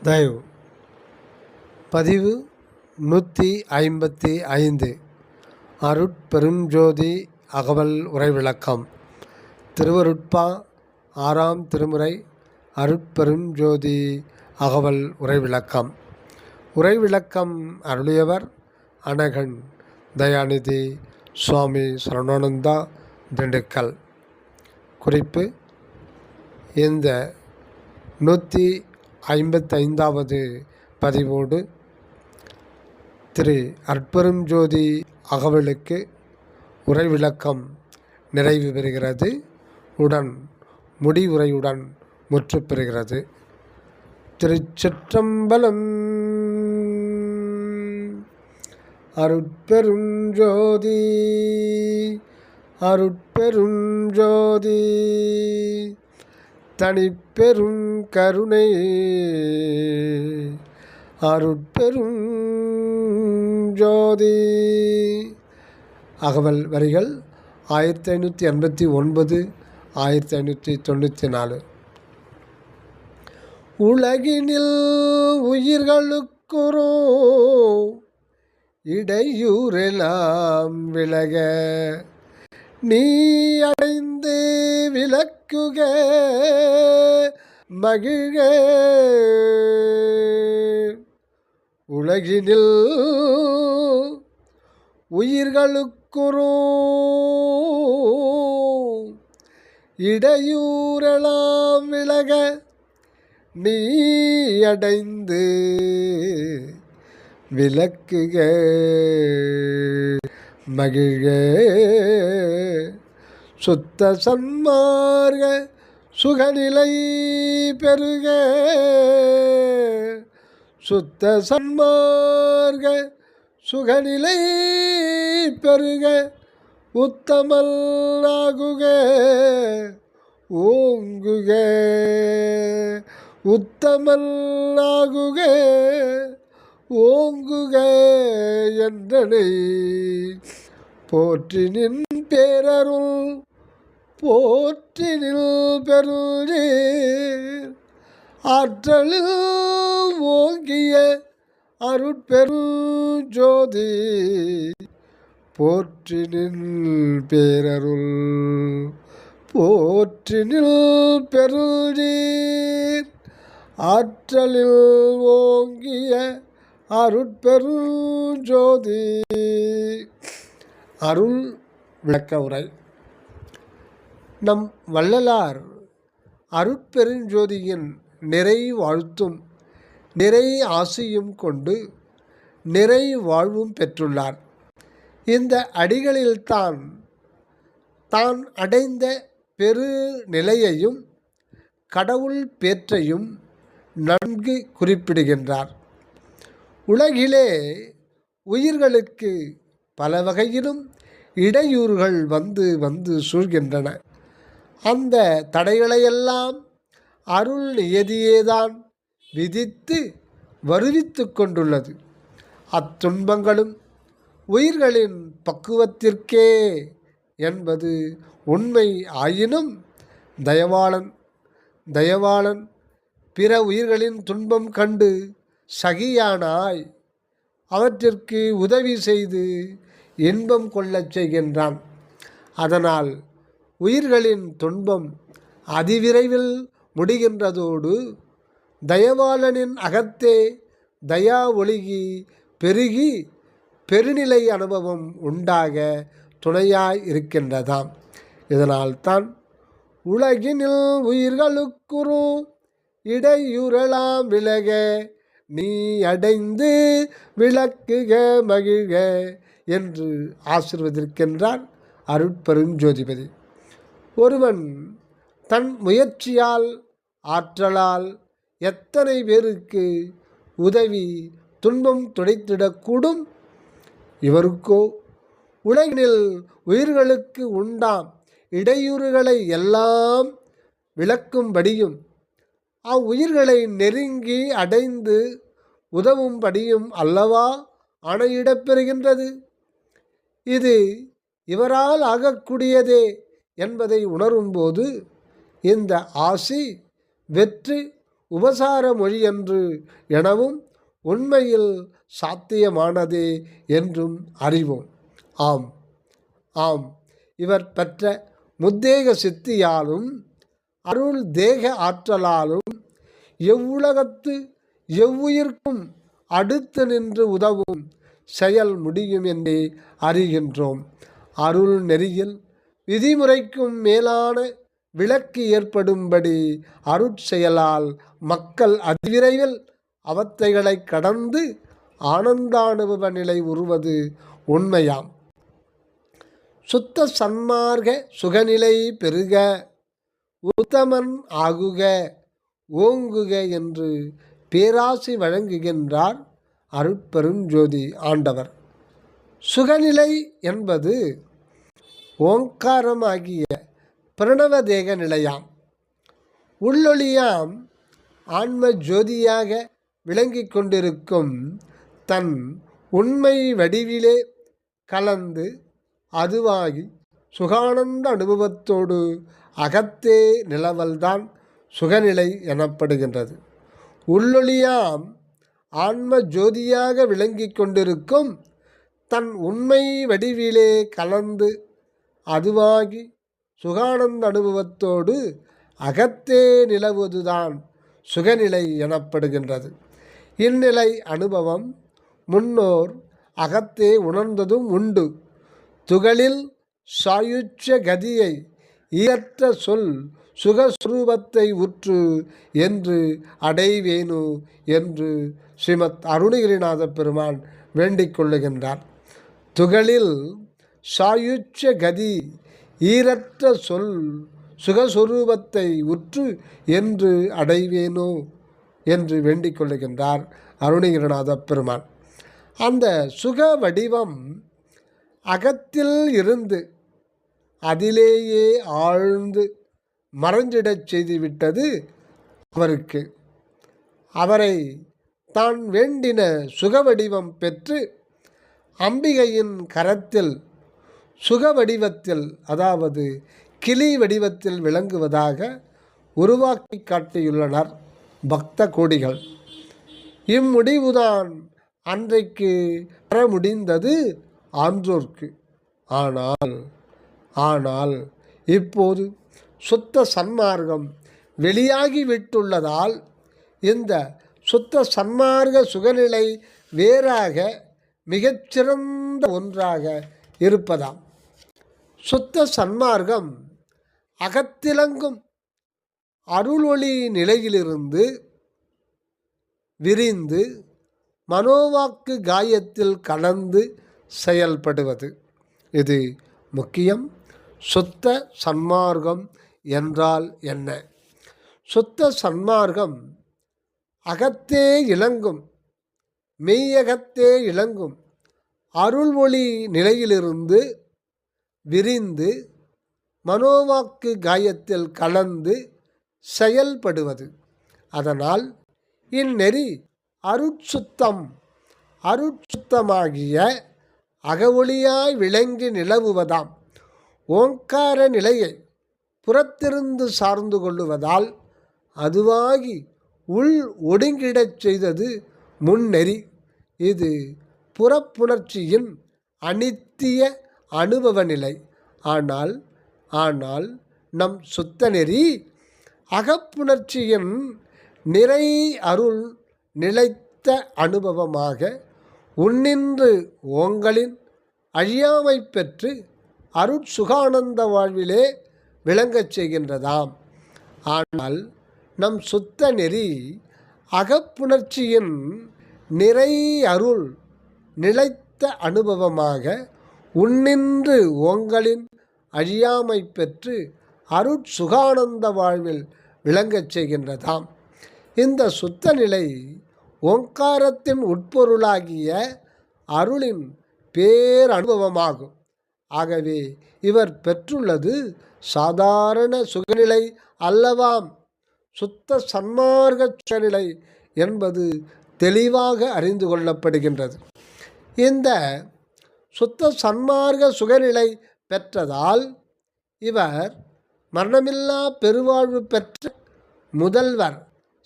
தயவு பதிவு 155 அருட்பெருஞ்சோதி அகவல் உரைவிளக்கம். திருவருட்பா 6ஆம் திருமுறை அருட்பெருஞ்சோதி அகவல் உரைவிளக்கம். உரைவிளக்கம் அருளியவர் அனகன் தயாநிதி சுவாமி சரவணானந்தா, திண்டுக்கல். குறிப்பு: இந்த 155வது பதிவோடு திரு அருட்பெருஞ்சோதி அகவலுக்கு உரைவிளக்கம் நிறைவு பெறுகிறது. உடன் முடிவுரையுடன் முற்று பெறுகிறது. திருச்சிற்றம்பலம். அருட்பெருஞ்சோதி அருட்பெருஞ்சோதி தனிப்பெரும் கருணை அருட்பெரும் ஜோதி. அகவல் வரிகள் 1589, 1594. உலகினில் உயிர்களுக்குறோ இடையூறெல்லாம் விலக நீ அடைந்து விலக்குக மகிழ்க. உலகினில் உயிர்களுக்குறோ இடையூறெல்லாம் விலக நீ அடைந்து விலக்குக மகிழ்க. சுத்த சன்மார்க்க சுகநிலை பெருக. சுத்த சன்மார்க்க சுகநிலை பெருக. உத்தமல் ஆகுக ஓங்குக. உத்தமல் ஆகுக ஓங்குக என்றனை போற்றினின் பேரருள் போற்றினில் பெருநீர் ஆற்றலில் ஓங்கிய அருட்பெருஞ்சோதி போற்றினில் பேரருள் போற்றினில் பெருநீர் ஆற்றலில் ஓங்கிய அருட்பெருஞ்சோதி. அருள் விளக்க உரை. நம் வள்ளலார் அருட்பெருஞ்சோதியின் நிறை வாழ்த்தும் நிறை ஆசையும் கொண்டு நிறை வாழ்வும் பெற்றுள்ளார். இந்த அடிகளில்தான் தான் அடைந்த பெரு நிலையையும் கடவுள் பேற்றையும் நன்கு குறிப்பிடுகின்றார். உலகிலே உயிர்களுக்கு பல வகையிலும் இடையூறுகள் வந்து வந்து சூழ்கின்றன. அந்த தடைகளையெல்லாம் அருள் நியதியேதான் விதித்து வருவித்து கொண்டுள்ளது. அத்துன்பங்களும் உயிர்களின் பக்குவத்திற்கே என்பது உண்மை ஆயினும் தயவாளன் பிற உயிர்களின் துன்பம் கண்டு சகியானாய் அவற்றிற்கு உதவி செய்து இன்பம் கொள்ளச் செய்கின்றான். அதனால் உயிர்களின் துன்பம் அதிவிரைவில் முடிகின்றதோடு தயவாளனின் அகத்தே தயா ஒழுகி பெருகி பெருநிலை அனுபவம் உண்டாக துணையாய் இருக்கின்றதாம். இதனால்தான் உலகினில் உயிர்களுக்குறோ இடையூறலாம் விலக நீ அடைந்து விளக்குக மகிழ்க என்று ஆசீர்வதிக்கின்றார் அருட்பெருஞ்சோதிபதி. ஒருவன் தன் முயற்சியால் ஆற்றலால் எத்தனை பேருக்கு உதவி துன்பம் துடைத்திடக்கூடும். இவருக்கோ உலகினில் உயிர்களுக்கு உண்டாம் இடையூறுகளை எல்லாம் விளக்கும்படியும் அவ்வுயிர்களை நெருங்கி அடைந்து உதவும்படியும் அல்லவா ஆணையிடப் பெறுகின்றது. இது இவரால் ஆகக்கூடியதே என்பதை உணரும்போது இந்த ஆசி வெற்றி உபசார மொழி என்று எனவும் உண்மையில் சாத்தியமானதே என்றும் அறிவோம். ஆம் ஆம் இவர் பெற்ற முத்தேக சித்தியாலும் அருள் தேக ஆற்றலாலும் எவ்வுலகத்து எவ்வுயிர்க்கும் அடுத்து நின்று உதவும் செயல் முடியும் என்றே அறிகின்றோம். அருள் நெறியில் விதிமுறைக்கும் மேலான விலக்கு ஏற்படும்படி அருட்செயலால் மக்கள் அதிவிரைவில் அவத்தைகளை கடந்து ஆனந்தானுபவ நிலை உருவது உண்மையாம். சுத்த சன்மார்க்க சுகநிலை பெருக உத்தமன் ஆகுக ஓங்குக என்று பேராசி வழங்குகின்றார் அருட்பெருஞ்சோதி ஆண்டவர். சுகநிலை என்பது ஓங்காரமாகிய பிரணவதேக நிலையாம். உள்ளொளியாம் ஆன்ம ஜோதியாக விளங்கிக் கொண்டிருக்கும் தன் உண்மை வடிவிலே கலந்து அதுவாகி சுகானந்த அனுபவத்தோடு அகத்தே நிலவல்தான் சுகநிலை எனப்படுகின்றது. உள்ளொளியாம் ஆன்ம ஜோதியாக விளங்கிக் கொண்டிருக்கும் தன் உண்மை வடிவிலே கலந்து அதுவாகி சுகானந்த அனுபவத்தோடு அகத்தே நிலவுவதுதான் சுகநிலை எனப்படுகின்றது. இந்நிலை அனுபவம் முன்னோர் அகத்தே உணர்ந்ததும் உண்டு. துகளில் சாயுச்ச கதியை இயற்ற சொல் சுகஸ்வரூபத்தை உற்று என்று அடைவேனு என்று ஸ்ரீமத் அருணகிரிநாத பெருமான் வேண்டிக் கொள்ளுகின்றார். துகளில் சாயுச்ச கதி ஈரற்ற சொல் சுகஸ்வரூபத்தை உற்று என்று அடைவேனோ என்று வேண்டிக் கொள்ளுகின்றார் அருணகிரிநாத பெருமான். அந்த சுக வடிவம் அகத்தில் இருந்து அதிலேயே ஆழ்ந்து மறைஞ்சிடச் செய்துவிட்டது அவருக்கு. அவரை தான் வேண்டின சுகவடிவம் பெற்று அம்பிகையின் கரத்தில் சுகவடிவத்தில், அதாவது கிளி வடிவத்தில் விளங்குவதாக உருவாக்கி காட்டியுள்ளனர் பக்த கோடிகள். இம்முடிவுதான் அன்றைக்கு பெற முடிந்தது ஆன்றோர்க்கு. ஆனால் இப்போது சுத்த சன்மார்க்கம் வெளியாகிவிட்டுள்ளதால் இந்த சுத்த சன்மார்க்க சுகநிலை வேறாக மிகச்சிறந்த ஒன்றாக இருப்பதாம். சுத்த சன்மார்க்கம் அகத்திலங்கும் அருளொளி நிலையிலிருந்து விரிந்து மனோவாக்கு காயத்தில் கலந்து செயல்படுவது. இது முக்கியம். சுத்த சன்மார்க்கம் என்றால் என்ன? சுத்த சன்மார்க்கம் அகத்தே இலங்கும், மெய்யகத்தே இலங்கும் அருள் ஒளி நிலையிலிருந்து விரிந்து மனோவாக்கு காயத்தில் கலந்து செயல்படுவது. அதனால் இந்நெறி அருட்சுத்தமாகிய அகவொளியாய் விளங்கி நிலவுவதாம். ஓங்கார நிலையை புறத்திருந்து சார்ந்து கொள்ளுவதால் அதுவாகி உள் ஒடுங்கிடச் செய்தது முன்னெறி. இது புறப்புணர்ச்சியின் அனித்திய அனுபவ நிலை. ஆனால் நம் சுத்த நெறி அகப்புணர்ச்சியின் நிறை அருள் நிலைத்த அனுபவமாக உன்னின்று ஓங்களின் அழியாமை பெற்று அருட்சுகானந்த வாழ்விலே விளங்கச் செய்கின்றதாம். ஆனால் நம் சுத்த நெறி அகப்புணர்ச்சியின் நிறை அருள் நிலைத்த அனுபவமாக உன்னின்று ஓங்களின் அழியாமை பெற்று அருட்சுகானந்த வாழ்வில் விளங்கச் செய்கின்றதாம். இந்த சுத்த நிலை ஓங்காரத்தின் உட்பொருளாகிய அருளின் பேரனுபவமாகும். ஆகவே இவர் பெற்றுள்ளது சாதாரண சுகநிலை அல்லவாம். சுத்த சன்மார்க்க சுகநிலை என்பது தெளிவாக அறிந்து கொள்ளப்படுகின்றது. இந்த சுத்த சன்மார்க்க சுகநிலை பெற்றதால் இவர் மரணமில்லா பெருவாழ்வு பெற்ற முதல்வர்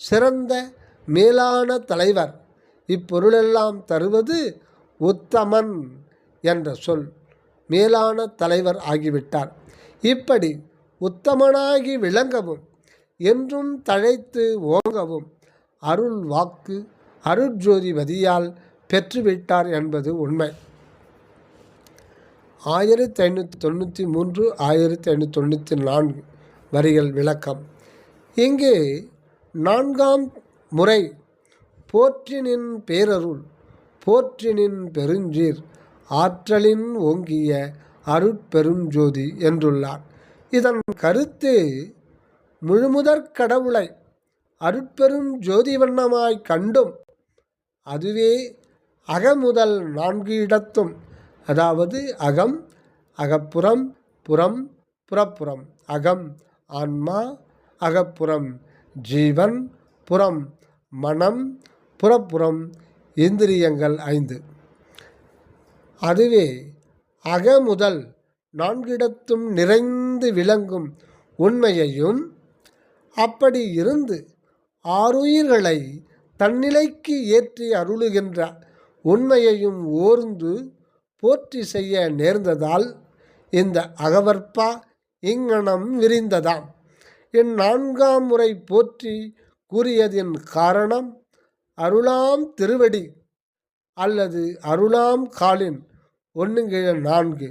சிறந்த மேலான தலைவர். இப்பொருளெல்லாம் தருவது உத்தமன் என்ற சொல். மேலான தலைவர் ஆகிவிட்டார். இப்படி உத்தமனாகி விளங்கவும் என்றும் தழைத்து ஓங்கவும் அருள் வாக்கு அருட்ஜோதிபதியால் பெற்றுவிட்டார் என்பது உண்மை. 1593 1594 வரிகள் விளக்கம். இங்கு 4ஆம் முறை போற்றினின் பேரருள் போற்றினின் பெருஞ்சீர் ஆற்றலின் ஓங்கிய அருட்பெருஞ்சோதி என்றுள்ளார். இதன் கருத்து முழுமுதற் கடவுளை அருட்பெரும் ஜோதி வண்ணமாய் கண்டும் அதுவே அகமுதல் 4 இடத்தும், அதாவது அகம் அகப்புறம், புறம் புறப்புறம், அகம் ஆன்மா, அகப்புறம் ஜீவன், புறம் மனம், புறப்புறம் இந்திரியங்கள் 5. அதுவே அகமுதல் 4 இடத்தும் நிறைந்து விளங்கும் உண்மையையும், அப்படி இருந்து ஆறுயிர்களை தன்னிலைக்கு ஏற்றி அருளுகின்ற உண்மையையும் ஓர்ந்து போற்றி செய்ய நேர்ந்ததால் இந்த அகவற்பா இங்ஙனம் விரிந்ததாம். 4ஆம் முறை போற்றி கூறியதின் காரணம் அருளாம் திருவடி அல்லது அருளாம் காலின் 1/4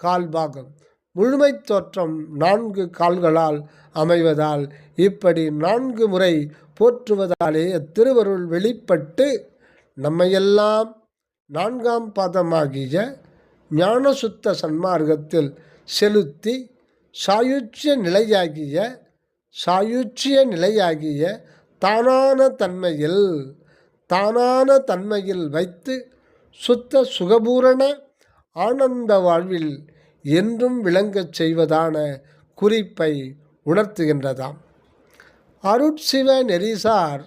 கால்பாகம் முழுமை தோற்றம் 4 கால்களால் அமைவதால் இப்படி 4 முறை போற்றுவதாலே திருவருள் வெளிப்பட்டு நம்மையெல்லாம் 4ஆம் பாதமாகிய ஞானசுத்த சன்மார்க்கத்தில் செலுத்தி சாயுச்சிய நிலையாகிய தானான தன்மையில் வைத்து சுத்த சுகபூரண ஆனந்த வாழ்வில் என்றும் விளங்கச் செய்வதான குறிப்பை உணர்த்துகின்றதாம். அருட்சிவ நெறிசார்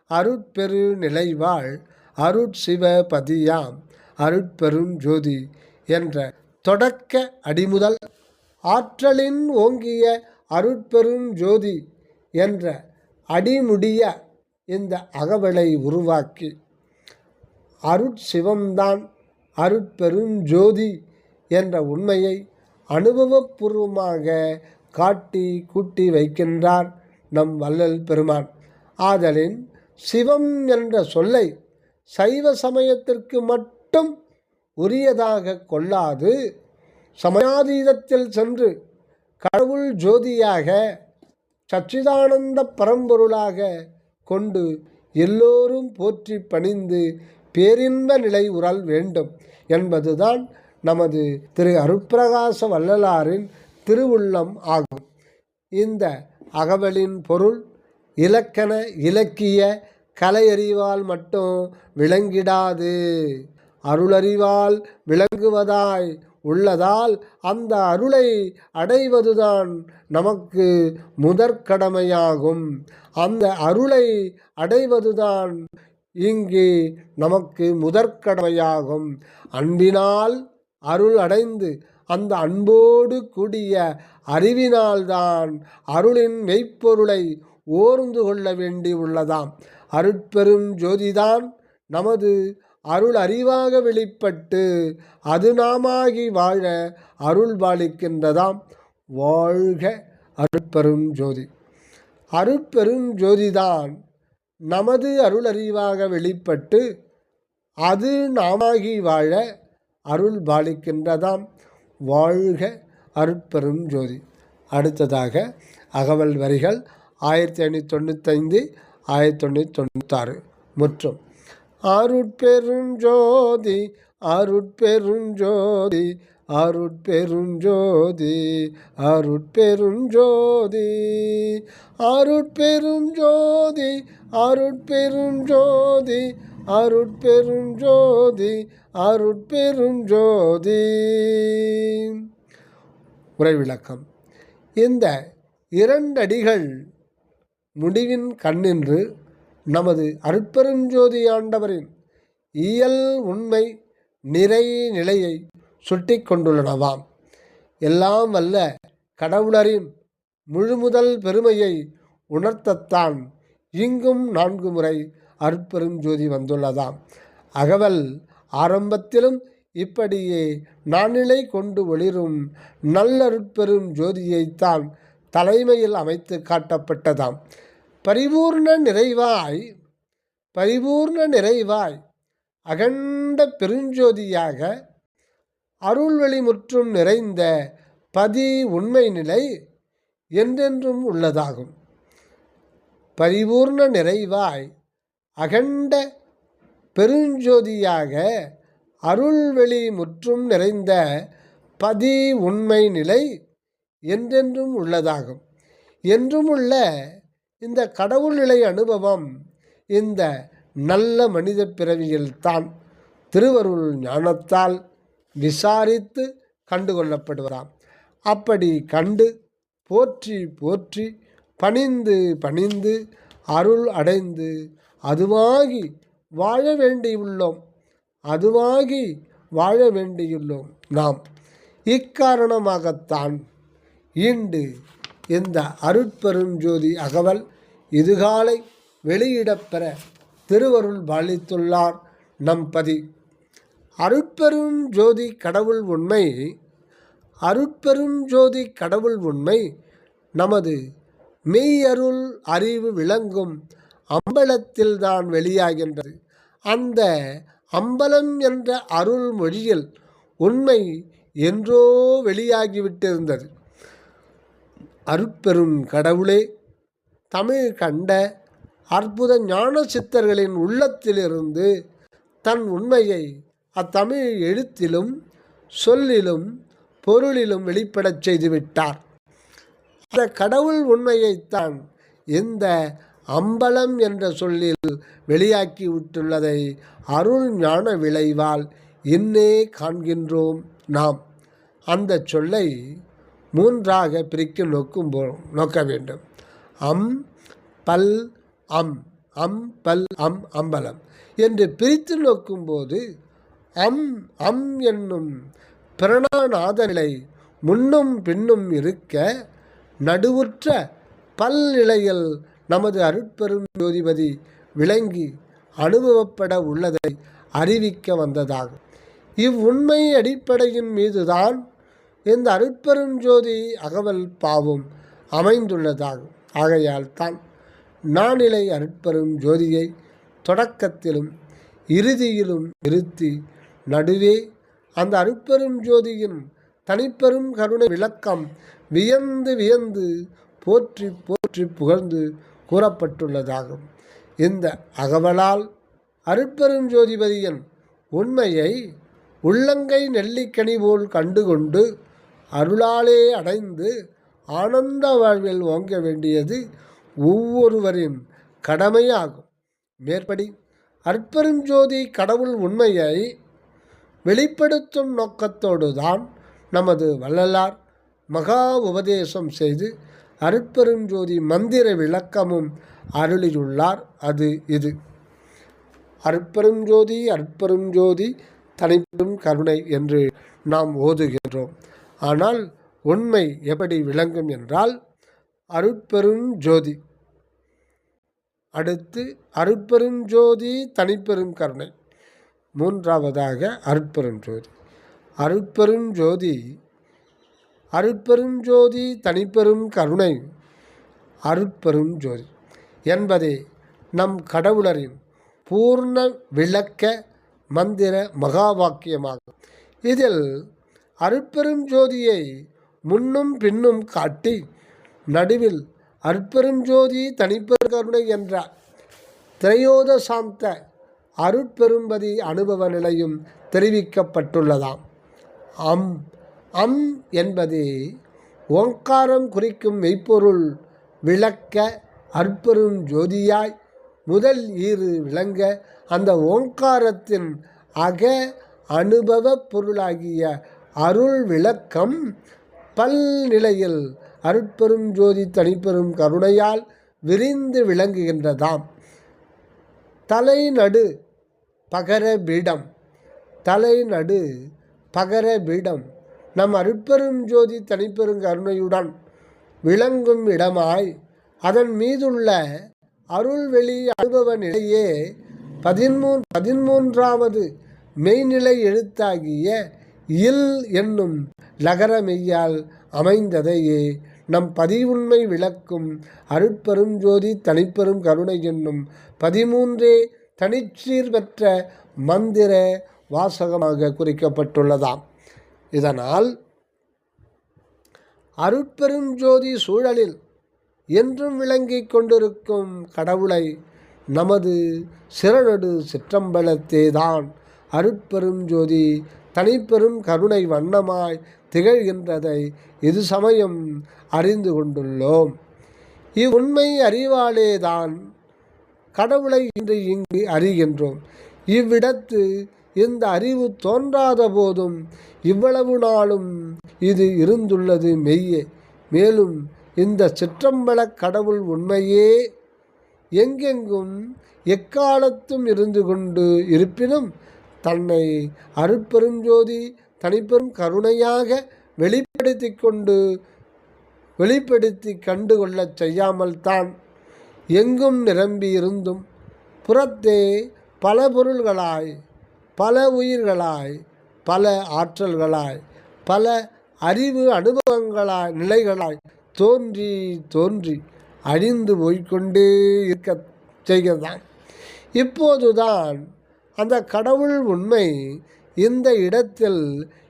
அருட்பெரு நிலைவாழ் அருட்சிவ பதியாம் அருட்பெருஞ்சோதி என்ற தொடக்க அடிமுதல் ஆற்றலின் ஓங்கிய அருட்பெருஞ்சோதி என்ற அடிமுடிய இந்த அகவலை உருவாக்கி அருட்சிவம்தான் அருட்பெருஞ்சோதி என்ற உண்மையை அனுபவபூர்வமாக காட்டி கூட்டி வைக்கின்றார் நம் வள்ளல் பெருமான். ஆதலின் சிவம் என்ற சொல்லை சைவ சமயத்திற்கு மட்டும் உரியதாக கொள்ளாது சமயாதீதத்தில் சென்று கடவுள் ஜோதியாக சச்சிதானந்த பரம்பொருளாக கொண்டு எல்லோரும் போற்றி பணிந்து பேரின்ப நிலை உறல் வேண்டும் என்பதுதான் நமது திரு அருட்பிரகாச வள்ளலாரின் திருவுள்ளம் ஆகும். இந்த அகவலின் பொருள் இலக்கண இலக்கிய கலையறிவால் மட்டும் விளங்கிடாது, அருளறிவால் விளங்குவதாய் உள்ளதால் அந்த அருளை அடைவதுதான் நமக்கு முதற்கடமையாகும். அந்த அருளை அடைவதுதான் இங்கு நமக்கு முதற்கடமையாகும். அன்பினால் அருள் அடைந்து அந்த அன்போடு கூடிய அறிவினால்தான் அருளின் மெய்ப்பொருளை ஓர்ந்து கொள்ள வேண்டி உள்ளதாம். அருட்பெரும் ஜோதிதான் நமது அருள் அறிவாக வெளிப்பட்டு அது நாமாகி வாழ அருள் பாலிக்கின்றதாம். வாழ்க அருட்பெரும் ஜோதி. அருட்பெரும் ஜோதிதான் நமது அருள் அறிவாக வெளிப்பட்டு அது நாமாகி வாழ அருள் பாலிக்கின்றதாம். வாழ்க அருட்பெரும் ஜோதி. அடுத்ததாக அகவல் வரிகள் 1595 1996 முற்றும். அருட்பெருஞ்சோதி அருட்பெருஞ்சோதி அருட்பெருஞ்சோதி அருட்பெருஞ்சோதி அருட்பெருஞ்சோதி அருட்பெருஞ்சோதி அருட்பெருஞ்சோதி அருட்பெருஞ்சோதி. உரை விளக்கம். இந்த 2 அடிகள் முடிவின் கண்ணின்று நமது அருட்பெருஞ்சோதி ஆண்டவரின் இயல் உண்மை நிறை நிலையை சுட்டி கொண்டுள்ளனவாம். எல்லாம் வல்ல கடவுளரின் முழுமுதல் பெருமையை உணர்த்தத்தான் இங்கும் 4 முறை அருட்பெரும் ஜோதி வந்துள்ளதாம். அகவல் ஆரம்பத்திலும் இப்படியே நானிலை கொண்டு ஒளிரும் நல்லருட்பெரும் ஜோதியைத்தான் தலைமையில் அமைத்து காட்டப்பட்டதாம். பரிபூர்ண நிறைவாய் அகண்ட பெருஞ்சோதியாக அருள்வெளி முற்றும் நிறைந்த பதி உண்மை நிலை என்றென்றும் உள்ளதாகும். பரிபூர்ண நிறைவாய் அகண்ட பெருஞ்சோதியாக அருள்வெளி முற்றும் நிறைந்த பதி உண்மை நிலை என்றென்றும் உள்ளதாகும். என்றும் உள்ள இந்த கடவுள் நிலை அனுபவம் இந்த நல்ல மனித பிறவியில்தான் திருவருள் ஞானத்தால் விசாரித்து கண்டுகொள்ளப்படுவதாம். அப்படி கண்டு போற்றி போற்றி பணிந்து அருள் அடைந்து அதுவாகி வாழ வேண்டியுள்ளோம் நாம். இக்காரணமாகத்தான் ஈண்டு இந்த அருட்பெருஞ்சோதி அகவல் இதுகாலை வெளியிடப்பெற திருவருள் பாலித்துள்ளார் நம் பதி. அருட்பெரும் ஜோதி கடவுள் உண்மை நமது மெய்யருள் அறிவு விளங்கும் அம்பலத்தில்தான் வெளியாகின்றது. அந்த அம்பலம் என்ற அருள் மொழியில் உண்மை என்றோ வெளியாகிவிட்டிருந்தது. அருட்பெரும் கடவுளே தமிழ் கண்ட அற்புத ஞான சித்தர்களின் உள்ளத்திலிருந்து தன் உண்மையை அத்தமிழ் எழுத்திலும் சொல்லிலும் பொருளிலும் வெளிப்படச் செய்துவிட்டார். அந்த கடவுள் உண்மையைத்தான் இந்த அம்பலம் என்ற சொல்லில் வெளியாக்கி விட்டுள்ளதை அருள் ஞான விளைவால் இன்னே காண்கின்றோம் நாம். அந்த சொல்லை 3ஆக பிரிக்க நோக்க வேண்டும். அம் பல் அம் அம்பலம் என்று பிரித்து நோக்கும்போது அம் என்னும் பிரணாநாத நிலை முன்னும் பின்னும் இருக்க நடுவுற்ற பல் நிலையில் நமது அருட்பெரும் ஜோதிபதி விளங்கி அனுபவப்பட உள்ளதை அறிவிக்க வந்ததாகும். இவ்வுண்மை அடிப்படையின் மீதுதான் இந்த அருட்பெரும் ஜோதி அகவல் பாவும் அமைந்துள்ளதாகும். ஆகையால் தான் நானிலை அருட்பெரும் ஜோதியை தொடக்கத்திலும் இறுதியிலும் நிறுத்தி நடுவே அந்த அருட்பெரும் ஜோதியின் தனிப்பெரும் கருணை விளக்கம் வியந்து போற்றி புகழ்ந்து கூறப்பட்டுள்ளதாகும். இந்த அகவலால் அருட்பெரும் ஜோதிபதியின் உண்மையை உள்ளங்கை நெல்லிக்கனி போல் கண்டுகொண்டு அருளாலே அடைந்து ஆனந்த வாழ்வில் ஓங்க வேண்டியது ஒவ்வொருவரின் கடமையாகும். மேற்படி அருட்பெரும் ஜோதி கடவுள் உண்மையை வெளிப்படுத்தும் நோக்கத்தோடு தான் நமது வள்ளலார் மகா உபதேசம் செய்து அருட்பெரும் ஜோதி மந்திர விளக்கமும் அருளியுள்ளார். அது இது: அருட்பெரும் ஜோதி தனிப்பெரும் கருணை என்று நாம் ஓதுகின்றோம். ஆனால் உண்மை எப்படி விளங்கும் என்றால் அருட்பெரும் ஜோதி, அடுத்து அருட்பெரும் ஜோதி தனிப்பெரும் கருணை, 3ஆவதாக அருட்பெரும் ஜோதி தனிப்பெரும் கருணை, அருட்பெரும் ஜோதி என்பதே நம் கடவுளரின் பூர்ண விளக்க மந்திர மகா வாக்கியமாகும். இதில் அருட்பெரும் ஜோதியை முன்னும் பின்னும் காட்டி நடுவில் அருட்பெரும் ஜோதி தனிப்பெரும் கருணை என்ற திரையோதசாந்த அருட்பெரும்பதி அனுபவ நிலையும் தெரிவிக்கப்பட்டுள்ளதாம். அம் என்பது ஓங்காரம் குறிக்கும் மெய்ப்பொருள் விளக்க அருட்பெரும் ஜோதியாய் முதல் ஈறு விளங்க அந்த ஓங்காரத்தின் அக அனுபவ பொருளாகிய அருள் விளக்கம் பல் நிலையில் அருட்பெரும் ஜோதி தனிப்பெரும் கருணையால் விரிந்து விளங்குகின்றதாம். தலைநடு பகர பீடம் நம் அருட்பெரும் ஜோதி தனிப்பெரும் கருணையுடன் விளங்கும் இடமாய் அதன் மீதுள்ள அருள்வெளி அனுபவ நிலையே 13வது மெய்நிலை எழுத்தாகிய இல் என்னும் லகர மெய்யால் அமைந்ததையே நம் பதிவுண்மை விளக்கும் அருட்பெரும் ஜோதி தனிப்பெரும் கருணை என்னும் 13 தனிச்சீர் பெற்ற மந்திர வாசகமாக குறிக்கப்பட்டுள்ளதாம். இதனால் அருட்பெரும் ஜோதி சூழலில் என்றும் விளங்கி கொண்டிருக்கும் கடவுளை நமது சிறநடு சிற்றம்பலத்தேதான் அருட்பெரும் ஜோதி தனிப்பெரும் கருணை வண்ணமாய் திகழ்கின்றதை இது சமயம் அறிந்து கொண்டுள்ளோம். இவ்வுண்மை அறிவாலேதான் கடவுளை இங்கு அறிகின்றோம். இவ்விடத்து இந்த அறிவு தோன்றாத போதும் இவ்வளவு நாளும் இது இருந்துள்ளது மெய்யே. மேலும் இந்த சிற்றம்பல கடவுள் உண்மையே எங்கெங்கும் எக்காலத்தும் இருந்து கொண்டு இருப்பினும் தன்னை அருட்பெரும் ஜோதி தனிப்பெரும் கருணையாக வெளிப்படுத்தி கண்டு கொள்ளச் செய்யாமல்தான் எங்கும் நிரம்பி இருந்தும் புறத்தே பல பொருள்களாய், பல உயிர்களாய், பல ஆற்றல்களாய், பல அறிவு அனுபவங்களாய், நிலைகளாய் தோன்றி அழிந்து போய்கொண்டே இருக்க செய்கிறதான். இப்போதுதான் அந்த கடவுள் உண்மை இந்த இடத்தில்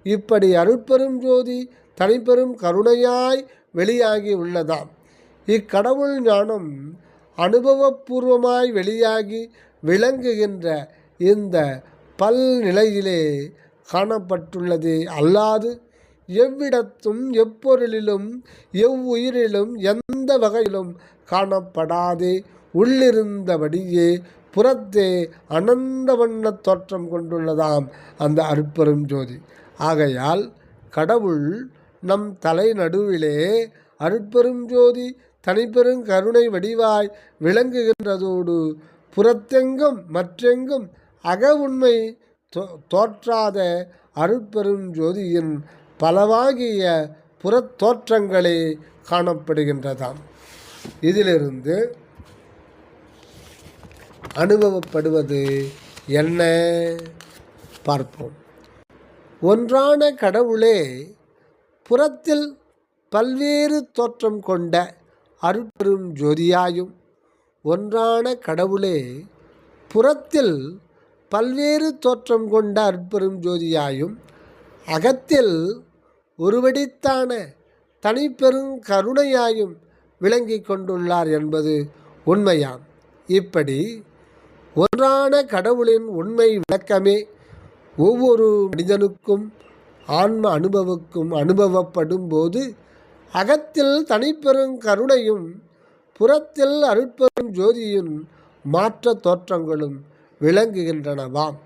இப்படி அருட்பெரும் ஜோதி தனிப்பெரும் கருணையாய் வெளியாகி உள்ளதாம். இக்கடவுள் ஞானம் அனுபவபூர்வமாய் வெளியாகி விளங்குகின்ற இந்த பல்நிலையிலே காணப்பட்டுள்ளது அல்லாது எவ்விடத்தும் எப்பொருளிலும் எவ்வுயிரிலும் எந்த வகையிலும் காணப்படாதே உள்ளிருந்தபடியே புறத்தே அனந்த வண்ண தோற்றம் கொண்டுள்ளதாம் அந்த அருட்பெரும் ஜோதி. ஆகையால் கடவுள் நம் தலை நடுவிலே அருட்பெரும் ஜோதி தனிப்பெரும் கருணை வடிவாய் விளங்குகின்றதோடு புறத்தெங்கும் மற்றெங்கும் அக உண்மை தோற்றாத அருட்பெரும் ஜோதியின் பலவாகிய புறத்தோற்றங்களே காணப்படுகின்றதாம். இதிலிருந்து அனுபவப்படுவது என்ன பார்ப்போம். ஒன்றான கடவுளே புறத்தில் பல்வேறு தோற்றம் கொண்ட அருட்பெரும் ஜோதியாயும், ஒன்றான கடவுளே புறத்தில் பல்வேறு தோற்றம் கொண்ட அருட்பெரும் ஜோதியாயும், அகத்தில் ஒருவடித்தான தனிப்பெரும் கருணையாயும் விளங்கி கொண்டுள்ளார் என்பது உண்மையாம். இப்படி ஒன்றான கடவுளின் உண்மை விளக்கமே ஒவ்வொரு மனிதனுக்கும் ஆன்ம அனுபவப்படும் போது அகத்தில் தனிப்பெரும் கருணையும் புறத்தில் அருட்பெரும் ஜோதியின் மாற்ற தோற்றங்களும் விளங்குகின்றனவாம்.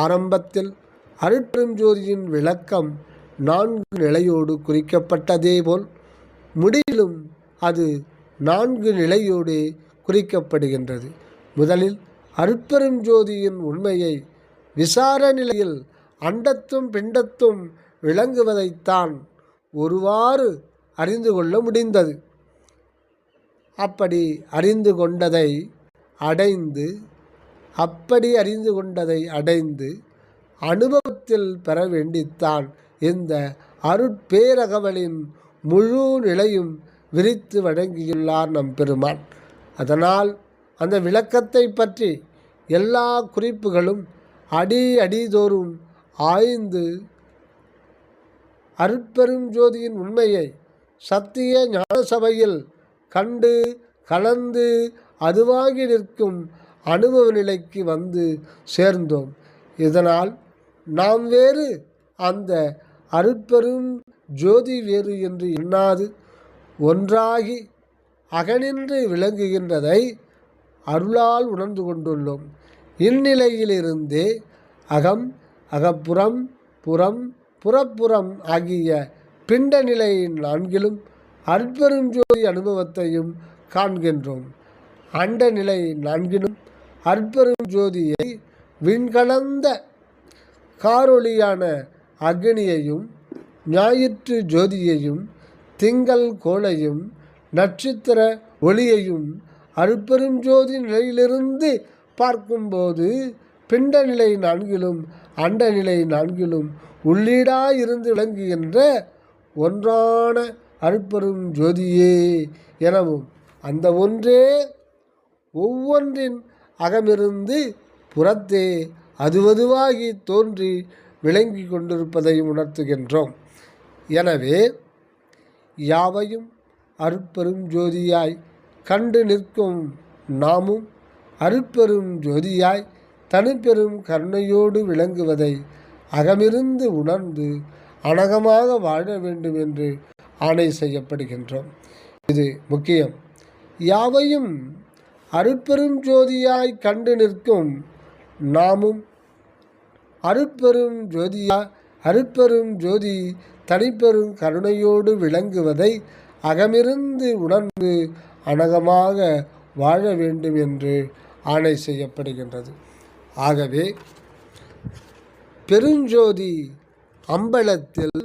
ஆரம்பத்தில் அருட்பெரும் ஜோதியின் விளக்கம் 4 நிலையோடு குறிக்கப்பட்டதே போல் முடிவிலும் அது 4 நிலையோடு குறிக்கப்படுகின்றது. முதலில் அருட்பெரும் ஜோதியின் உண்மையை விசார நிலையில் அண்டத்தும் பிண்டத்தும் விளங்குவதைத்தான் ஒருவாறு அறிந்து கொள்ள முடிந்தது. அப்படி அறிந்து கொண்டதை அடைந்து அனுபவத்தில் பெற வேண்டித்தான் இந்த அருட்பேரகவலின் முழு நிலையும் விரித்து வழங்கியுள்ளார் நம் பெருமான். அதனால் அந்த விளக்கத்தை பற்றி எல்லா குறிப்புகளும் அடிதோறும் ஆய்ந்து அருட்பெரும் ஜோதியின் உண்மையை சத்திய ஞான சபையில் கண்டு கலந்து அதுவாகி நிற்கும் அனுபவ நிலைக்கு வந்து சேர்ந்தோம். இதனால் நாம் வேறு, அந்த அருட்பெரும் ஜோதி வேறு என்று எண்ணாது ஒன்றாகி அகனின்று விளங்குகின்றதை அருளால் உணர்ந்து கொண்டுள்ளோம். இந்நிலையிலிருந்தே அகம், அகப்புறம், புறம், புறப்புறம் ஆகிய பிண்ட நிலை 4லும் அருட்பெரும் ஜோதி அனுபவத்தையும் காண்கின்றோம். அண்ட நிலை 4லும் அருட்பெரும் ஜோதியை விண்கலந்த காரொளியான அக்னியையும், ஞாயிற்று ஜோதியையும், திங்கள் கோளையும், நட்சத்திர ஒளியையும் அருட்பெரும் ஜோதி நிலையிலிருந்து பார்க்கும்போது பிண்ட நிலை நான்கிலும் அண்ட நிலை நான்கிலும் உள்ளீடாயிருந்து விளங்குகின்ற ஒன்றான அருட்பெரும் ஜோதியே எனவும் அந்த ஒன்றே ஒவ்வொன்றின் அகமிருந்து புறத்தே அதுவதுவாகி தோன்றி விளங்கி கொண்டிருப்பதையும் உணர்த்துகின்றோம். எனவே யாவையும் அருட்பெரும் ஜோதியாய் கண்டு நிற்கும் நாமும் அருட்பெரும் ஜோதியாய் தனிப்பெரும் கருணையோடு விளங்குவதை அகமிருந்து உணர்ந்து அனகமாக வாழ வேண்டும் என்று ஆணை செய்யப்படுகின்றோம். இது முக்கியம். யாவையும் அருட்பெரும் ஜோதியாய் கண்டு நிற்கும் நாமும் அருட்பெரும் ஜோதி தனிப்பெரும் கருணையோடு விளங்குவதை அகமிருந்து உணர்ந்து அனகமாக வாழ வேண்டும் என்று ஆணை செய்யப்படுகின்றது. ஆகவே பெருஞ்சோதி அம்பலத்தில்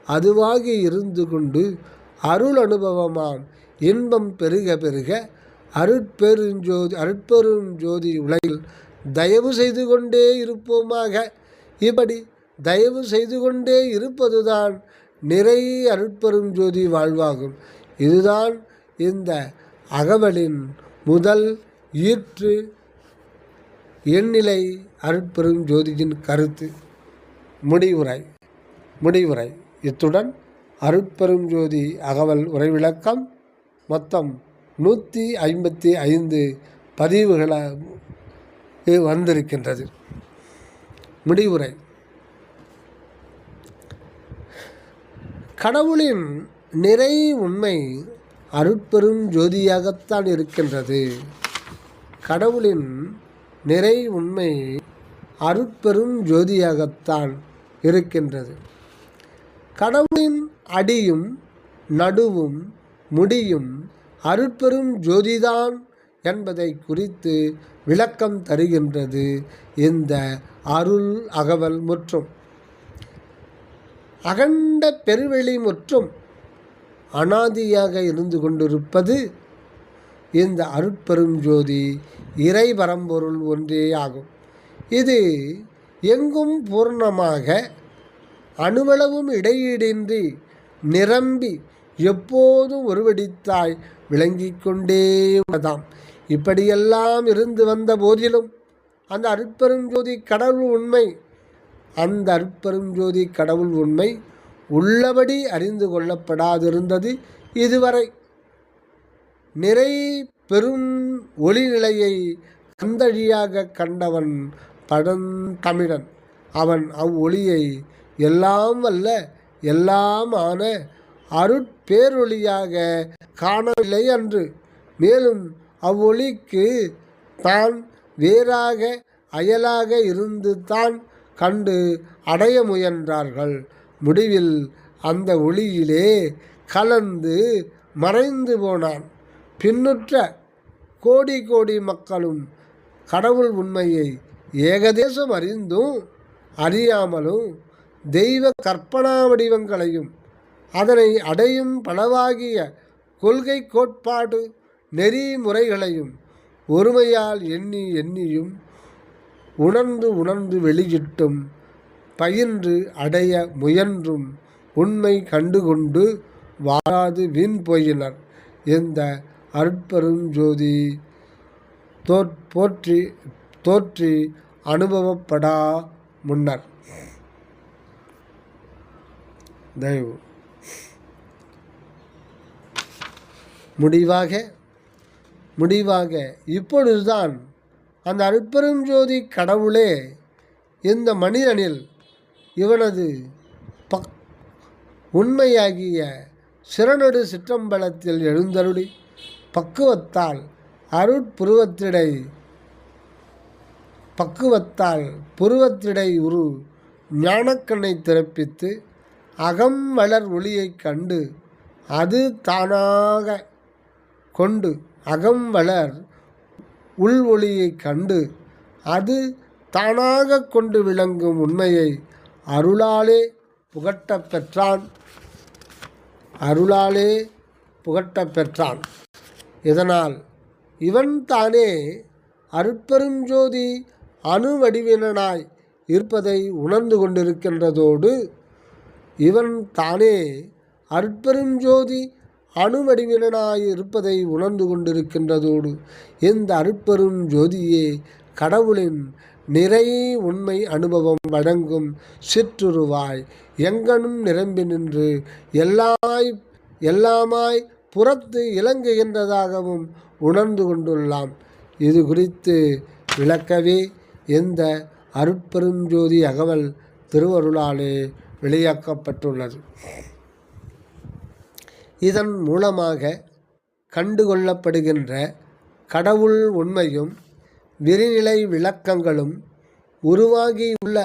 அதுவாகி இருந்து கொண்டு அருள் அனுபவமாம் இன்பம் பெருக பெருக அருட்பெரும் ஜோதி உலகில் தயவு செய்து கொண்டே இருப்போமாக. இப்படி தயவு செய்து கொண்டே இருப்பதுதான் நிறை அருட்பெரும் ஜோதி வாழ்வாகும். இதுதான் இந்த அகவலின் முதல் ஈற்று எண்ணிலை அருட்பெரும் ஜோதியின் கருத்து. முடிவுரை. இத்துடன் அருட்பெரும் ஜோதி அகவல் உரைவிளக்கம் மொத்தம் 155 பதிவுகளை வந்திருக்கின்றது. முடிவுரை. கடவுளின் நிறை உண்மை அருட்பெரும் ஜோதியாகத்தான் இருக்கின்றது. கடவுளின் நிறை உண்மை அருட்பெரும் ஜோதியாகத்தான் இருக்கின்றது. கடவுளின் அடியும் நடுவும் முடியும் அருட்பெரும் ஜோதிதான் என்பதை குறித்து விளக்கம் தருகின்றது இந்த அருள் அகவல் முற்றும். அகண்ட பெருவெளி முற்றும் அனாதியாக இருந்து கொண்டிருப்பது இந்த அருட்பெரும் ஜோதி இறை பரம்பொருள் ஒன்றே ஆகும். இது எங்கும் பூர்ணமாக அணுவளவும் இடையீடின்றி நிரம்பி எப்போதும் ஒருவடித்தாய் விளங்கிக் கொண்டே உள்ளதாம். இப்படியெல்லாம் இருந்து வந்த போதிலும் அந்த அருட்பெரும் ஜோதி கடவுள் உண்மை உள்ளபடி அறிந்து கொள்ளப்படாதிருந்தது இதுவரை. நிறை பெரும் ஒளிநிலையை கந்தழியாக கண்டவன் பழந்தமிழன். அவன் அவ்வொளியை எல்லாம் வல்ல எல்லாம் ஆன அருட்பேரொளியாக காணவில்லை அன்று. மேலும் அவ்வொளிக்கு தான் வேறாக அயலாக இருந்து தான் கண்டு அடைய முயன்றார்கள். முடிவில் அந்த ஒளியிலே கலந்து மறைந்து போனான். பின்னுற்ற கோடி கோடி மக்களும் கடவுள் உண்மையை ஏகதேசம் அறிந்தும் அறியாமலும் தெய்வ கற்பனா வடிவங்களையும் அதனை அடையும் பலவாகிய கொள்கை கோட்பாடு நெறிமுறைகளையும் ஒருமையால் எண்ணியும் உணர்ந்து வெளியிட்டும் பயின்று அடைய முயன்றும் உண்மை கண்டுகொண்டு வாராது வீண் போயினர். இந்த அருட்பெரும் ஜோதி தோற்றி அனுபவப்படா முன்னர். தயவு. முடிவாக இப்பொழுதுதான் அந்த அருட்பெரும் ஜோதி கடவுளே இந்த மனிதனில் இவனது உண்மையாகிய சிறநடு சிற்றம்பலத்தில் எழுந்தருளி பக்குவத்தால் புருவத்திடை உரு ஞானக்கண்ணை திறப்பித்து அகம் வளர் ஒளியைக் கண்டு அது தானாக கொண்டு அகம் வளர் உள் ஒளியைக் கண்டு அது தானாக கொண்டு விளங்கும் உண்மையை அருளாலே புகட்டப் பெற்றான். இதனால் இவன் தானே அருட்பெருஞ்சோதி அணுவடிவினனாய் இருப்பதை உணர்ந்து கொண்டிருக்கின்றதோடு இவன் தானே அருட்பெருஞ்சோதி அணுவடிவினனாய் இருப்பதை உணர்ந்து கொண்டிருக்கின்றதோடு இந்த அருட்பெரும் ஜோதியே கடவுளின் நிறை உண்மை அனுபவம் வழங்கும் சிற்றுருவாய் எங்கனும் நிரம்பி நின்று எல்லாமாய் புறத்து இலங்குகின்றதாகவும் உணர்ந்து கொண்டுள்ளான். இது குறித்து விளக்கவே இந்த அருட்பெருஞ்சோதி அகவல் திருவருளாலே வெளியாக்கப்பட்டுள்ளது. இதன் மூலமாக கண்டுகொள்ளப்படுகின்ற கடவுள் உண்மையும் விரிநிலை விளக்கங்களும் உருவாகியுள்ள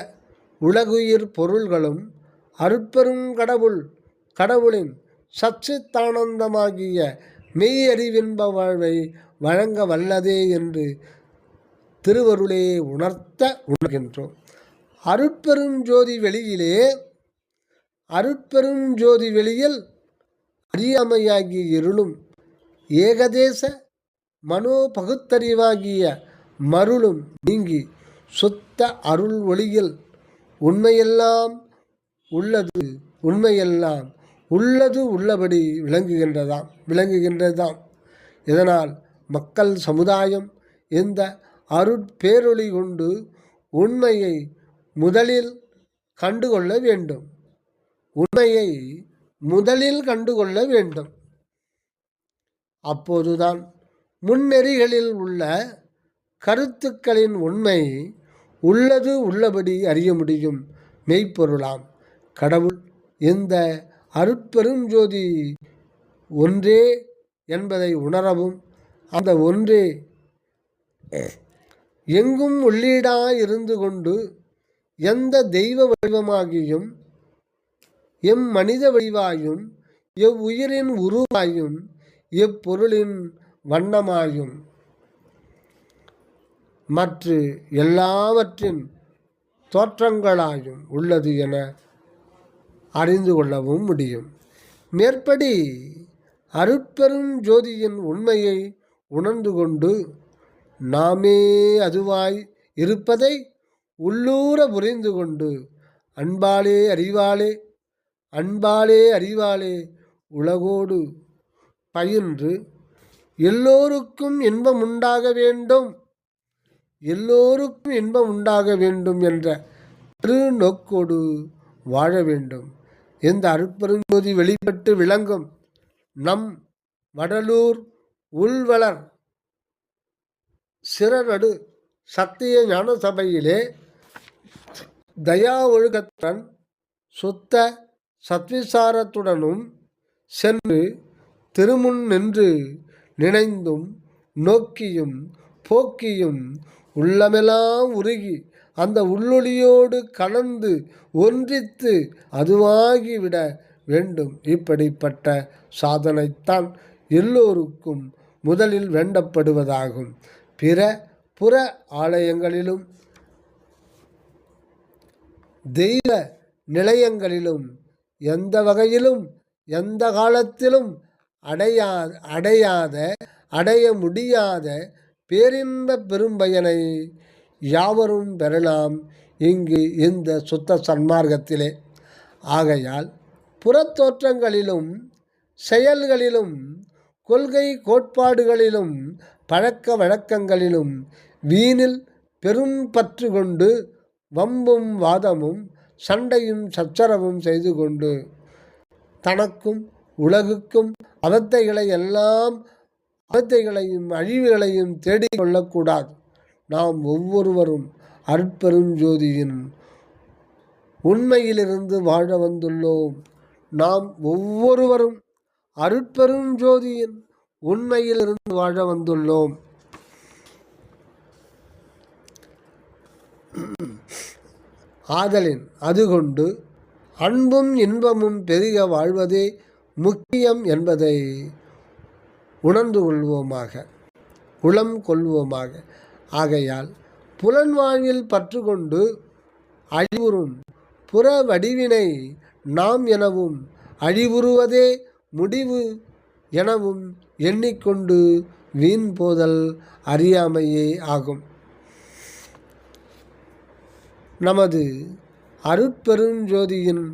உலகுயிர் பொருள்களும் அருட்பெரும் கடவுளின் சச்சித்தானந்தமாகிய மெய்யறிவின்ப வாழ்வை வழங்க வல்லதே என்று திருவருளே உணர்கின்றோம். அருட்பெரும் ஜோதி வெளியில் அறியாமையாகிய இருளும் ஏகதேச மனோபகுத்தறிவாகிய மருளும் நீங்கி சுத்த அருள் ஒளியில் உண்மையெல்லாம் உள்ளது உள்ளபடி விளங்குகின்றதாம். இதனால் மக்கள் சமுதாயம் இந்த அருட்பேரொளி கொண்டு உண்மையை முதலில் கண்டுகொள்ள வேண்டும். அப்போதுதான் முன்னெறிகளில் உள்ள கருத்துக்களின் உண்மை உள்ளபடி அறிய முடியும். மெய்ப்பொருளாம் கடவுள் இந்த அருட்பெருஞ்சோதி ஒன்றே என்பதை உணரவும் அந்த ஒன்றே எங்கும் உள்ளீடாயிருந்து கொண்டு எந்த தெய்வ வடிவமாகியும் மனித வடிவாயும் உயிரின் உருவாயும் பொருளின் வண்ணமாயும் மற்ற எல்லாவற்றின் தோற்றங்களாயும் உள்ளது என அறிந்து கொள்ளவும் முடியும். மேற்படி அருட்பெரும் ஜோதியின் உண்மையை உணர்ந்து கொண்டு நாமே அதுவாய் இருப்பதை உள்ளூர புரிந்து கொண்டு அன்பாலே அறிவாலே உலகோடு பயின்று எல்லோருக்கும் இன்பம் உண்டாக வேண்டும் என்ற திருநோக்கோடு வாழ வேண்டும். இந்த அருட்பெருஞ்சோதி வெளிப்பட்டு விளங்கும் நம் வடலூர் உள்வளர் சிறநடு சத்திய ஞான சபையிலே தயா ஒழுக்கத்துடன் சுத்த சத்விசாரத்துடனும் சென்று திருமுன் நின்று நினைந்தும் நோக்கியும் போக்கியும் உள்ளமெல்லாம் உருகி அந்த உள்ளொளியோடு கலந்து ஒன்றித்து அதுவாகிவிட வேண்டும். இப்படிப்பட்ட சாதனைத்தான் எல்லோருக்கும் முதலில் வேண்டப்படுவதாகும். புற ஆலயங்களிலும் தெய்வ நிலையங்களிலும் எந்த வகையிலும் எந்த காலத்திலும் அடைய முடியாத பேரின்ப பெரும்பயனை யாவரும் பெறலாம் இங்கு இந்த சுத்த சன்மார்க்கத்திலே. ஆகையால் புறத்தோற்றங்களிலும் செயல்களிலும் கொள்கை கோட்பாடுகளிலும் பழக்க வழக்கங்களிலும் வீணில் பெரும் பற்று கொண்டு வம்பும் வாதமும் சண்டையும் சச்சரவும் செய்து கொண்டு தனக்கும் உலகுக்கும் அவத்தைகளையும் அழிவுகளையும் தேடிக்கொள்ளக்கூடாது. நாம் ஒவ்வொருவரும் அருட்பெருஞ்சோதியின் உண்மையிலிருந்து வாழ வந்துள்ளோம். நாம் ஒவ்வொருவரும் அருட்பெருஞ்சோதியின் உண்மையிலிருந்து வாழ வந்துள்ளோம். ஆதலின் அதுகொண்டு அன்பும் இன்பமும் பெருக வாழ்வதே முக்கியம் என்பதை உணர்ந்து கொள்வோமாக. ஆகையால் புலன்வாழ்வில் பற்று கொண்டு அழிவுறும் புற வடிவினை நாம் எனவும் அழிவுறுவதே முடிவு எனவும் எண்ணிக்கொண்டு வீண் போதல் அறியாமையே ஆகும். நமது அருட்பெருஞ்சோதியின்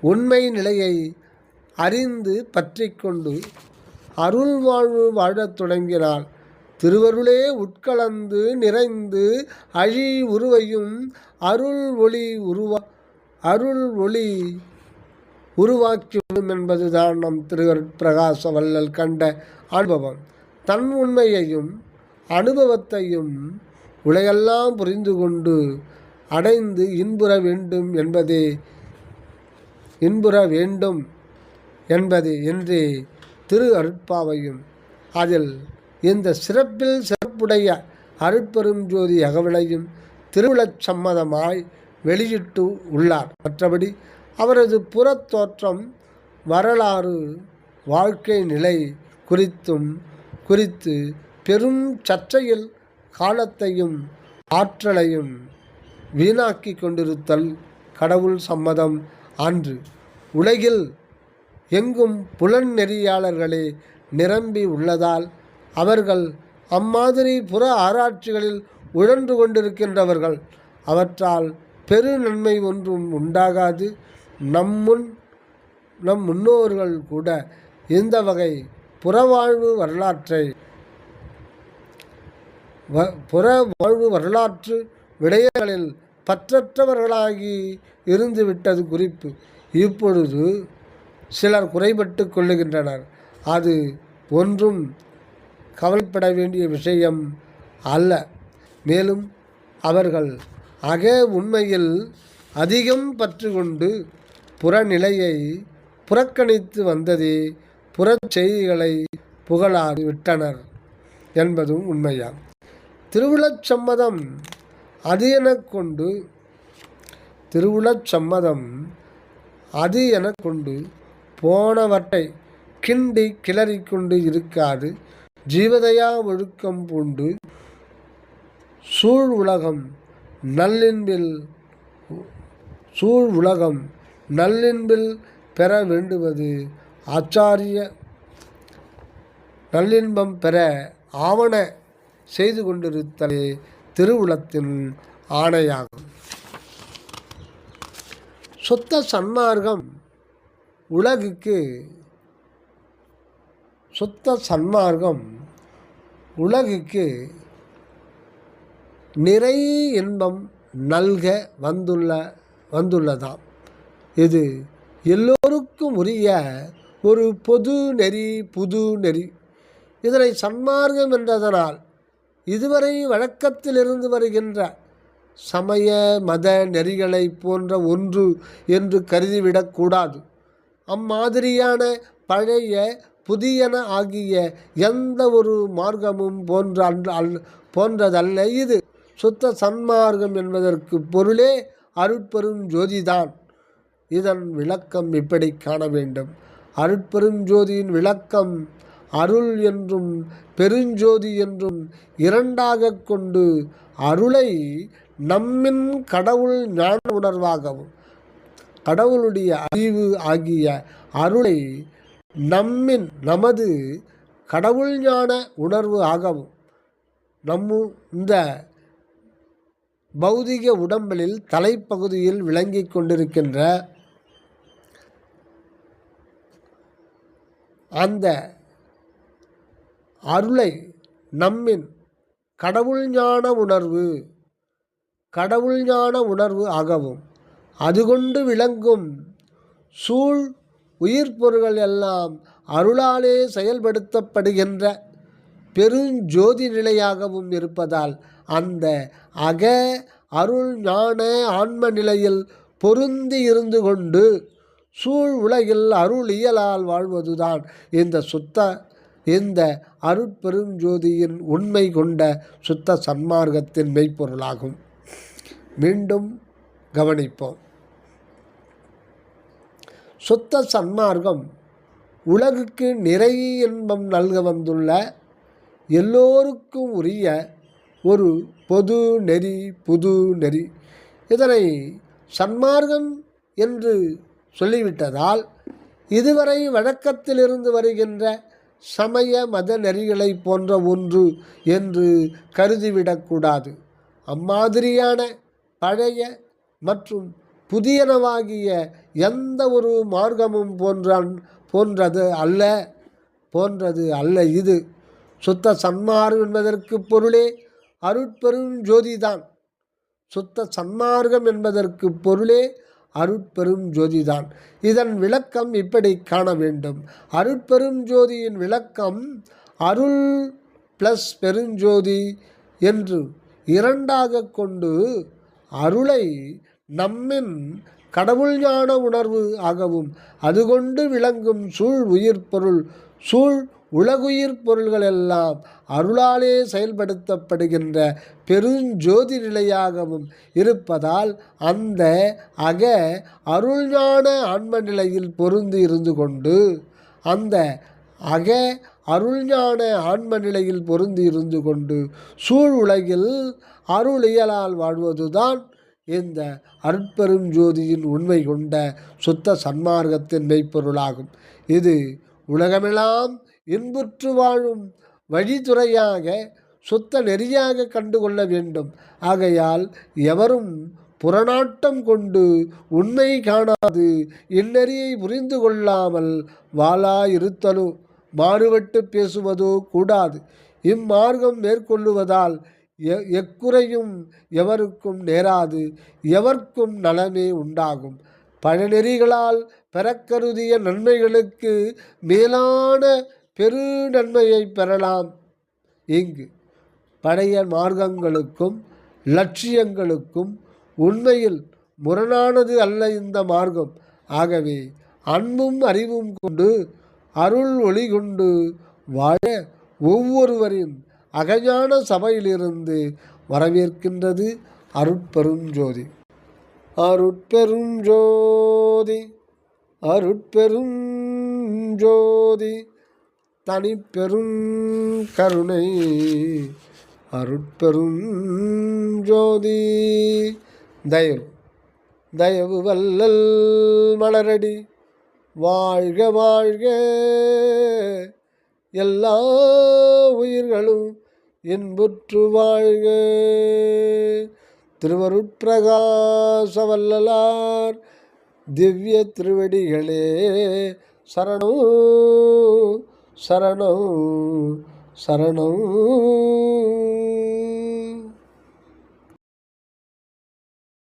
உண்மை நிலையை அறிந்து பற்றி கொண்டு அருள் வாழ்வு வாழத் தொடங்கினால் திருவருளே உட்கலந்து நிறைந்து அழி உருவையும் அருள் ஒளி உருவாக்கிவிடும் என்பதுதான் நம் திருவருட்பிரகாச வள்ளல் கண்ட அனுபவம். தன் உண்மையையும் அனுபவத்தையும் உலகெல்லாம் புரிந்து கொண்டு அடைந்து இன்புற வேண்டும் என்பதே என்றே திரு அருட்பாவையும் அதில் இந்த சிறப்பில் சிறப்புடைய அருட்பெரும் ஜோதி அகவிலையும் திருவுளச் சம்மதமாய் வெளியிட்டு உள்ளார். மற்றபடி அவரது புறத்தோற்றம், வரலாறு, வாழ்க்கை நிலை குறித்து பெரும் சர்ச்சையில் காலத்தையும் ஆற்றலையும் வீணாக்கி கொண்டிருத்தல் கடவுள் சம்மதம் அன்று. உலகில் எங்கும் புலன் நெறியாளர்களே நிரம்பி உள்ளதால் அவர்கள் அம்மாதிரி புற ஆராய்ச்சிகளில் உழன்று கொண்டிருக்கின்றவர்கள். அவற்றால் பெரு நன்மை ஒன்றும் உண்டாகாது. நம் முன்னோர்கள் கூட இந்த வகை புறவாழ்வு வரலாற்று விடயங்களில் பற்றற்றவர்களாகி இருந்துவிட்டது குறிப்பு. இப்பொழுது சிலர் குறைபட்டு கொள்ளுகின்றனர். அது ஒன்றும் கவலைப்பட வேண்டிய விஷயம் அல்ல. மேலும் அவர்கள் உண்மையில் அதிகம் பற்று கொண்டு புறநிலையை புறக்கணித்து வந்ததே புறச்செய்திகளை புகழாது விட்டனர் என்பதும் உண்மையாம். திருவுளச் சம்மதம் அது எனக் கொண்டு போனவற்றை கிண்டி கிளறி கொண்டு இருக்காது. ஜீவதயா ஒழுக்கம் பூண்டு சூழ் உலகம் நல்லின்பில் பெற வேண்டுவது ஆச்சாரிய நல்லின்பம் பெற ஆவண செய்து கொண்டிருத்தலே திருவுளத்தின் ஆணையாகும். சுத்த சன்மார்க்கம் உலகுக்கு நிறை இன்பம் நல்க வந்துள்ளதாம். இது எல்லோருக்கும் உரிய ஒரு பொது நெறி, புது நெறி. இதனை சன்மார்க்கம் என்றதனால் இதுவரை வழக்கத்திலிருந்து வருகின்ற சமய மத நெறிகளை போன்ற ஒன்று என்று கருதிவிடக்கூடாது. அம்மாதிரியான பழைய புதியன ஆகிய எந்த ஒரு மார்க்கமும் போன்றதல்ல இது. சுத்த சன்மார்க்கம் என்பதற்கு பொருளே அருட்பெரும் ஜோதிதான். இதன் விளக்கம் இப்படி காண வேண்டும். அருட்பெரும் ஜோதியின் விளக்கம் அருள் என்றும் பெருஞ்சோதி என்றும் இரண்டாக கொண்டு அருளை நம்மின் கடவுள் ஞான உணர்வாகவும் கடவுளுடைய அறிவு ஆகிய அருளை நமது கடவுள் ஞான உணர்வு ஆகவும் இந்த பௌதிக உடம்பில் தலைப்பகுதியில் விளங்கி கொண்டிருக்கின்ற அந்த அருளை நம்மின் கடவுள் ஞான உணர்வு ஆகவும் அதுகொண்டு விளங்கும் சூழ் உயிர் பொருள்கள் எல்லாம் அருளாலே செயல்படுத்தப்படுகின்ற பெருஞ்சோதி நிலையாகவும் இருப்பதால் அந்த அருள் ஞான ஆன்ம நிலையில் பொருந்தி இருந்து கொண்டு சூழ் உலகில் அருளியலால் வாழ்வதுதான் இந்த அருட்பெருஞ்சோதியின் உண்மை கொண்ட சுத்த சன்மார்க்கத்தின் மெய்ப்பொருளாகும். மீண்டும் கவனிப்போம். சுத்த சன்மார்க்கம் உலகுக்கு நிறை இன்பம் நல்க வந்துள்ள எல்லோருக்கும் உரிய ஒரு பொது நெறி, புது நெறி. இதனை சன்மார்க்கம் என்று சொல்லிவிட்டதால் இதுவரை வழக்கத்திலிருந்து வருகின்ற சமய மத நெறிகளை போன்ற ஒன்று என்று கருதிவிடக்கூடாது. அம்மாதிரியான பழைய மற்றும் புதியனவாகிய எந்த ஒரு மார்க்கமும் போன்றது அல்ல இது. சுத்த சன்மார்க்கம் என்பதற்கு பொருளே அருட்பெரும் ஜோதிதான். சுத்த சன்மார்க்கம் என்பதற்கு பொருளே அருட்பெரும் ஜோதிதான். இதன் விளக்கம் இப்படி காண வேண்டும். அருட்பெரும் ஜோதியின் விளக்கம் அருள் ப்ளஸ் பெருஞ்சோதி என்று இரண்டாக கொண்டு அருளை நம்மின் கடவுள் ஞான உணர்வு ஆகவும் அதுகொண்டு விளங்கும் சூழ் உயிர் பொருள் சூழ் உலகுயிர் பொருள்கள் எல்லாம் அருளாலே செயல்படுத்தப்படுகின்ற பெருஞ்சோதி நிலையாகவும் இருப்பதால் அந்த அக அருள்ஞான ஆன்ம நிலையில் பொருந்தி இருந்து கொண்டு அந்த அக அருள்ஞான ஆன்ம நிலையில் பொருந்தி இருந்து கொண்டு சூழ் உலகில் அருளியலால் வாழ்வதுதான் இந்த அருட்பெரும் ஜோதியின் உண்மை கொண்ட சுத்த சன்மார்க்கத்தின் மெய்ப்பொருளாகும். இது உலகமெல்லாம் இன்புற்று வாழும் வழித்துறையாக சுத்த நெறியாக கண்டுகொள்ள வேண்டும். ஆகையால் எவரும் புறநாட்டம் கொண்டு உண்மை காணாது இந்நெறியை புரிந்து கொள்ளாமல் வாளா இருத்தலோ மாறுபட்டு பேசுவதோ கூடாது. இம்மார்க்கம் மேற்கொள்ளுவதால் எக்குறையும் எவருக்கும் நேராது, எவர்க்கும் நலமே உண்டாகும். பழநெறிகளால் பெறக்கருதிய நன்மைகளுக்கு மேலான பெரு நன்மையை பெறலாம். இங்கு பழைய மார்க்கங்களுக்கும் லட்சியங்களுக்கும் உண்மையில் முரணானது அல்ல இந்த மார்க்கம். ஆகவே அன்பும் அறிவும் கொண்டு அருள் ஒளி கொண்டு வாழ ஒவ்வொருவரின் அகஞான சபையிலிருந்து வரவேற்கின்றது அருட்பெரும் ஜோதி. அருட்பெரும் ஜோதி அருட்பெரும் ஜோதி தனிப்பெரும் கருணை அருட்பெரும் ஜோதி. தயவு வல்லல் மலரடி வாழ்க வாழ்க எல்லா உயிர்களும் இன்புற்று வாழ்க. திருவருட்பிரகாச வல்லலார் திவ்ய திருவடிகளே சரணம் சரணம் சரணம்.